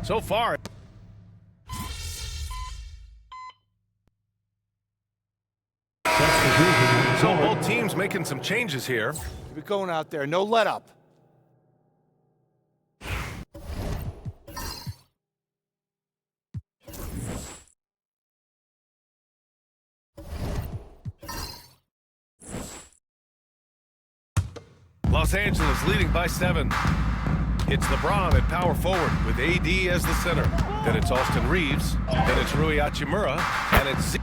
So far. So both teams making some changes here. Keep it going out there. No let up. Los Angeles leading by 7. It's LeBron at power forward with AD as the center. Then it's Austin Reeves. Then it's Rui Hachimura. And it's Z.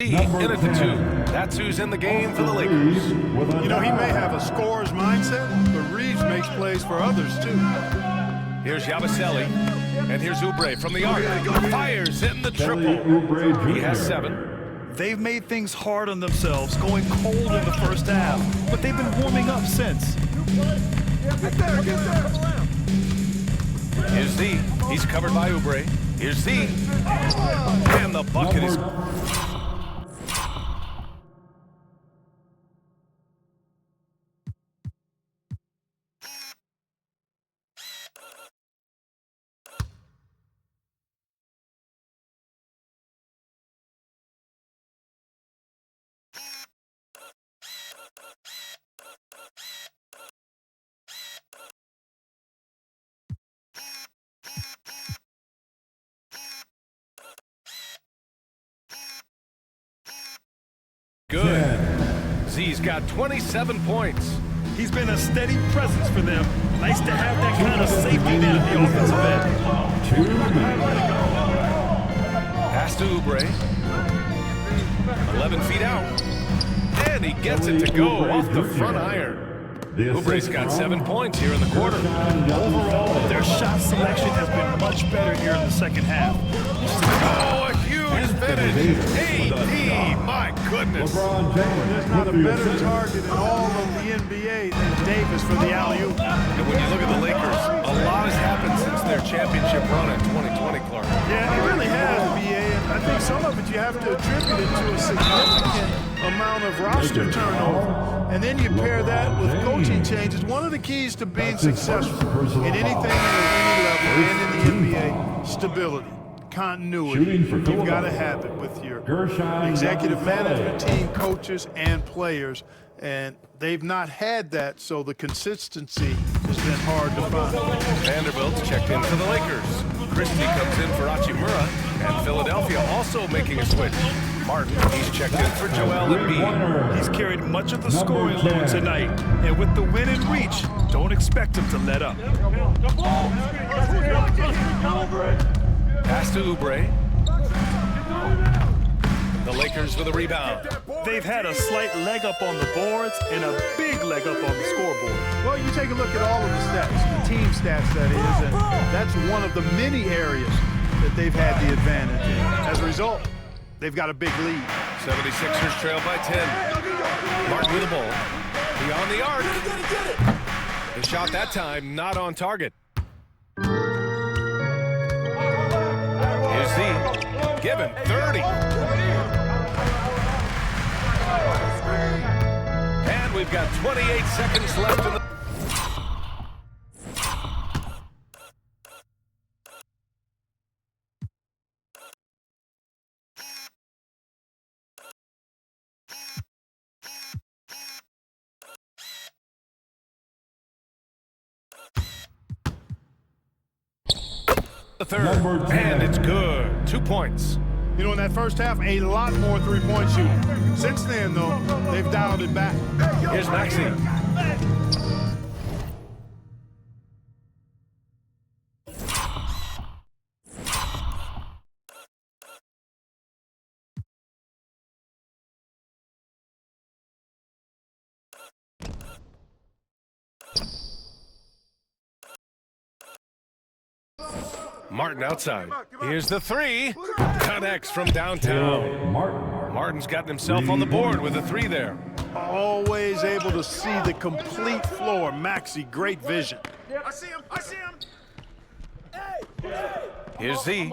In at the 2. That's who's in the game for the Lakers. You know, he may have a scorer's mindset, but Reeves makes plays for others, too. Here's Yabusele, and here's Oubre from the arc. Fires in the triple. He has 7. They've made things hard on themselves, going cold in the first half, but they've been warming up since. Here's Z. He's covered by Oubre. Here's Z. And the bucket is... Good. Z's got 27 points. He's been a steady presence for them. Nice to have that kind of safety net at the offensive end. Pass to Oubre. 11 feet out. And he gets it to go off the front iron. Oubre's got 7 points here in the quarter. Overall, their shot selection has been much better here in the second half. Oh, a huge finish. AD, my goodness. There's not a better target in all of the NBA than Davis for the alley-oop. And when you look at the Lakers, a lot has happened since their championship run in 2020, Clark. Yeah, it really has, BA, and I think some of it you have to attribute it to a significant amount of roster turnover. And then you pair that with coaching changes. One of the keys to being successful in anything at any level and in the NBA, stability, continuity. You've got to have it with your executive management team, coaches, and players. And they've not had that, so the consistency has been hard to find. Vanderbilt's checked in for the Lakers. Christie comes in for Hachimura, and Philadelphia also making a switch. Martin, he's checked in for Joel Embiid. He's carried much of the scoring load tonight, and with the win in reach, don't expect him to let up. Pass to Oubre. The Lakers with a rebound. They've had a slight leg up on the boards and a big leg up on the scoreboard. Well, you take a look at all of the stats, the team stats that is, and that's one of the many areas that they've had the advantage in. As a result, they've got a big lead. 76ers trail by 10. Martin with the ball. Beyond the arc. The Shot that time, not on target. Here's Z. Given 30. And we've got 28 seconds left in the... The third, and it's good. 2 points. You know, in that first half, a lot more three-point shooting. Since then, though, they've dialed it back. Here's Maxey. Martin outside. Here's the three. Connects from downtown. Martin's gotten himself on the board with a three there. Always able to see the complete floor. Maxey, great vision. I see him. I see him. Here's Z.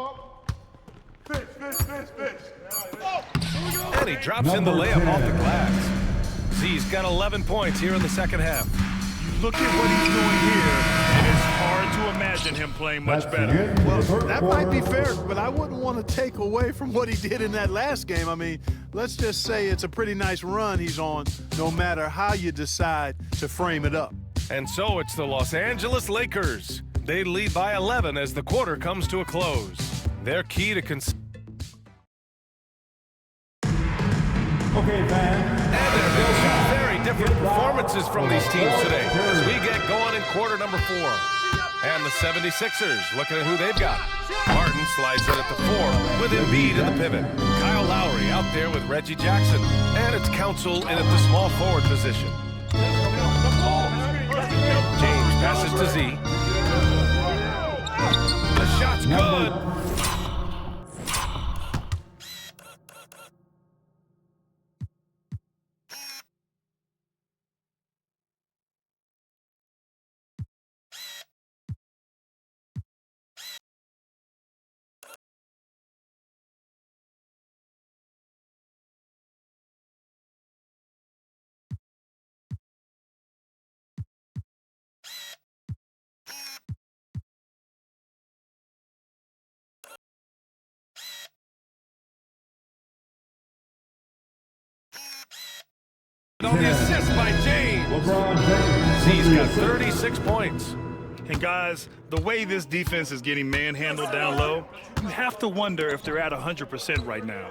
And he drops in the layup off the glass. Z's got 11 points here in the second half. Look at what he's doing here, and it's hard to imagine him playing much better. Well, that might be fair, but I wouldn't want to take away from what he did in that last game. I mean, let's just say it's a pretty nice run he's on, no matter how you decide to frame it up. And so it's the Los Angeles Lakers. They lead by 11 as the quarter comes to a close. Their key to Okay, fans. And there goes some very different performances from these teams today as we get going in quarter number 4. And the 76ers looking at who they've got. Martin slides in at the 4 with Embiid in the pivot. Kyle Lowry out there with Reggie Jackson. And it's Council in at the small forward position. James passes to Z. The shot's good. On the assist by James. Z's got 36 points. And guys, the way this defense is getting manhandled down low, you have to wonder if they're at 100% right now.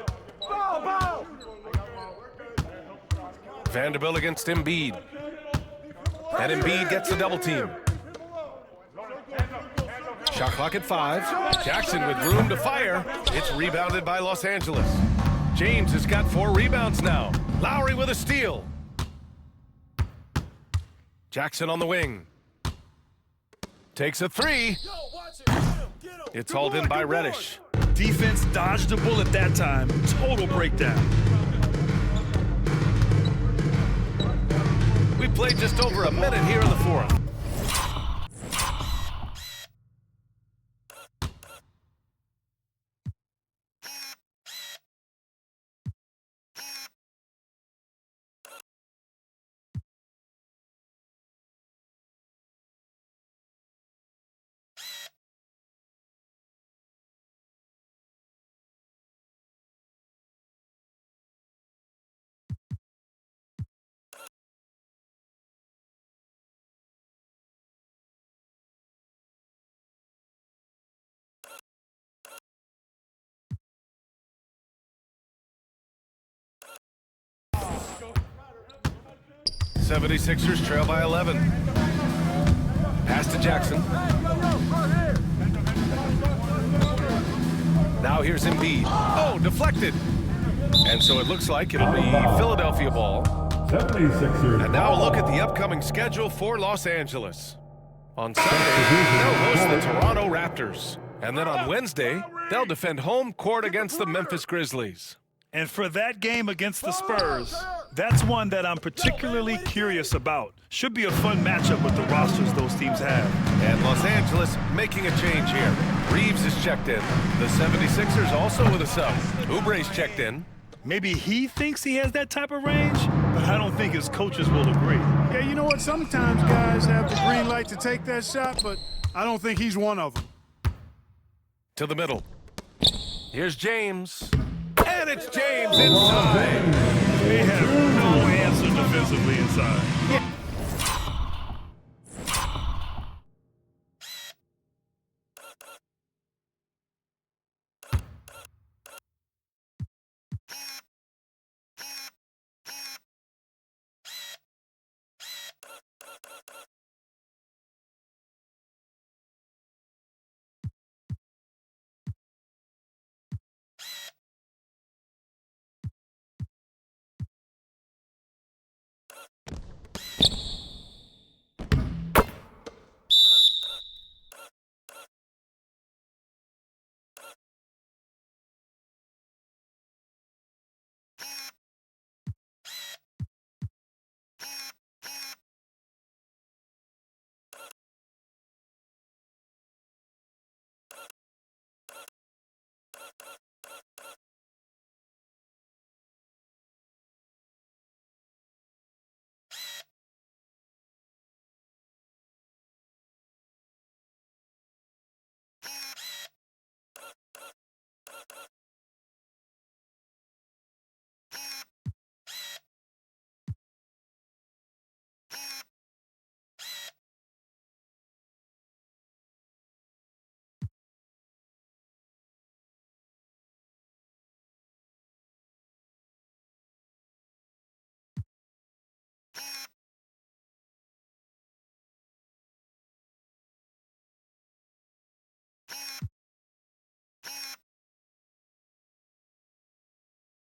Vanderbilt against Embiid. And Embiid gets a double team. Shot clock at 5. Jackson with room to fire. It's rebounded by Los Angeles. James has got 4 rebounds now. Lowry with a steal. Jackson on the wing. Takes a 3. It's hauled in by Reddish. Defense dodged a bullet that time. Total breakdown. We played just over a minute here in the fourth. The 76ers trail by 11. Pass to Jackson. Now here's Embiid. Oh, deflected. And so it looks like it'll be Philadelphia ball. 76ers. And now a look at the upcoming schedule for Los Angeles. On Sunday, they'll host the Toronto Raptors. And then on Wednesday, they'll defend home court against the Memphis Grizzlies. And for that game against the Spurs, That's one that I'm particularly curious about. Should be a fun matchup with the rosters those teams have. And Los Angeles making a change here. Reeves is checked in. The 76ers also with a sub. Oubre's checked in. Maybe he thinks he has that type of range, but I don't think his coaches will agree. Yeah, you know what? Sometimes guys have the green light to take that shot, but I don't think he's one of them. To the middle. Here's James. And it's James inside. They have no answer defensively inside.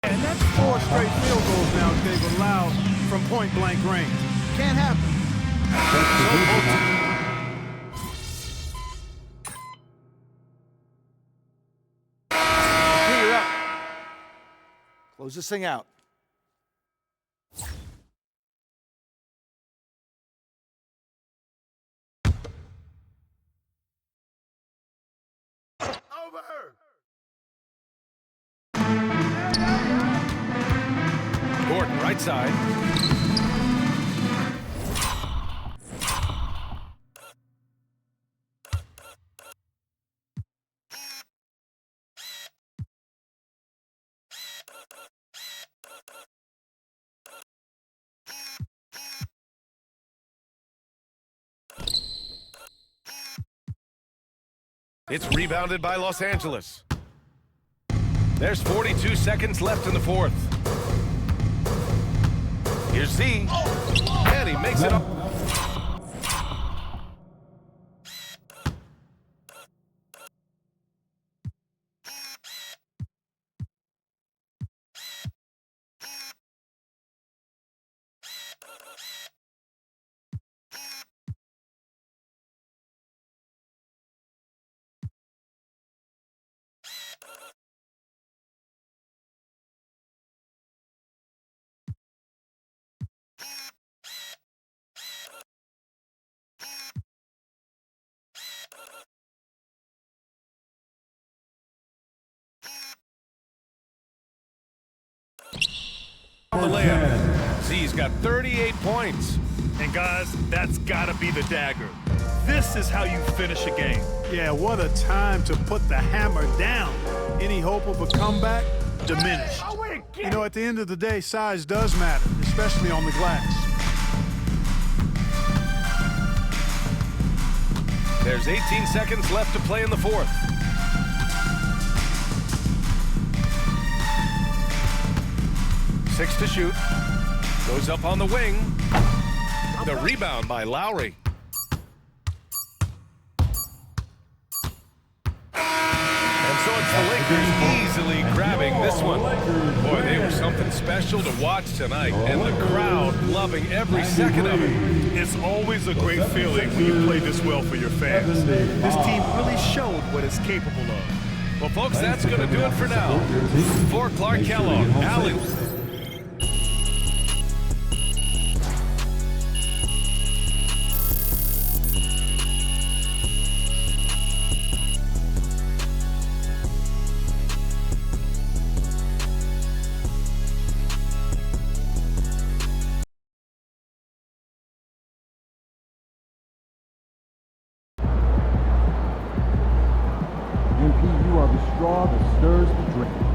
And that's 4 straight field goals now they've allowed from point-blank range. Can't happen. You're up. Close this thing out. Gordon, right side. It's rebounded by Los Angeles. There's 42 seconds left in the fourth. Here's Z, and he makes it up. The layup. Z's got 38 points. And guys, that's gotta be the dagger. This is how you finish a game. Yeah, what a time to put the hammer down. Any hope of a comeback? Diminished. You know, at the end of the day, size does matter, especially on the glass. There's 18 seconds left to play in the fourth. Six to shoot. Goes up on the wing. The rebound by Lowry. And so it's the Lakers easily grabbing this one. Boy, they were something special to watch tonight, and the crowd loving every second of it. It's always a great feeling when you play this well for your fans. This team really showed what it's capable of. Well, folks, that's going to do it for now. For Clark Kellogg, Allen. straw that stirs the drink.